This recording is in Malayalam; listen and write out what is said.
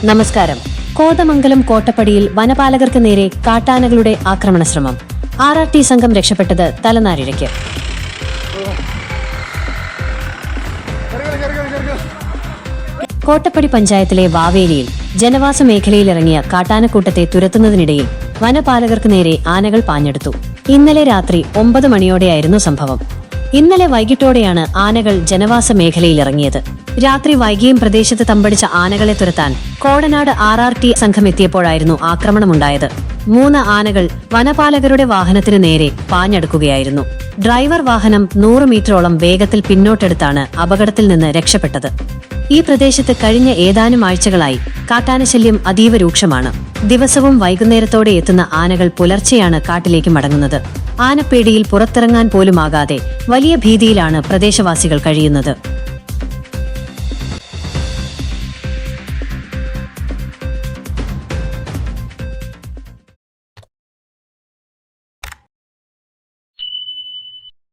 നമസ്കാരം. കോതമംഗലം കോട്ടപ്പടിയിൽ വനപാലകർക്ക് നേരെ കാട്ടാനകളുടെ ആക്രമണ ശ്രമം. RRT സംഘം രക്ഷപ്പെട്ടത് തലനാരിഴയ്ക്ക്. കോട്ടപ്പടി പഞ്ചായത്തിലെ വാവേലിയിൽ ജനവാസ മേഖലയിലിറങ്ങിയ കാട്ടാനക്കൂട്ടത്തെ തുരത്തുന്നതിനിടയിൽ വനപാലകർക്ക് നേരെ ആനകൾ പാഞ്ഞെടുത്തു. ഇന്നലെ രാത്രി 9 മണിയോടെയായിരുന്നു സംഭവം. ഇന്നലെ വൈകിട്ടോടെയാണ് ആനകൾ ജനവാസ മേഖലയിലിറങ്ങിയത്. രാത്രി വൈകിയും പ്രദേശത്ത് തമ്പടിച്ച ആനകളെ തുരത്താൻ കോടനാട് RRT സംഘം എത്തിയപ്പോഴായിരുന്നു ആക്രമണമുണ്ടായത്. 3 ആനകൾ വനപാലകരുടെ വാഹനത്തിന് നേരെ പാഞ്ഞെടുക്കുകയായിരുന്നു. ഡ്രൈവർ വാഹനം 100 മീറ്ററോളം വേഗത്തിൽ പിന്നോട്ടെടുത്താണ് അപകടത്തിൽ നിന്ന് രക്ഷപ്പെട്ടത്. ഈ പ്രദേശത്ത് കഴിഞ്ഞ ഏതാനും ആഴ്ചകളായി കാട്ടാനശല്യം അതീവ രൂക്ഷമാണ്. ദിവസവും വൈകുന്നേരത്തോടെ എത്തുന്ന ആനകൾ പുലർച്ചെയാണ് കാട്ടിലേക്ക് മടങ്ങുന്നത്. ആനപ്പേടിയിൽ പുറത്തിറങ്ങാൻ പോലുമാകാതെ വലിയ ഭീതിയിലാണ് പ്രദേശവാസികൾ കഴിയുന്നത്.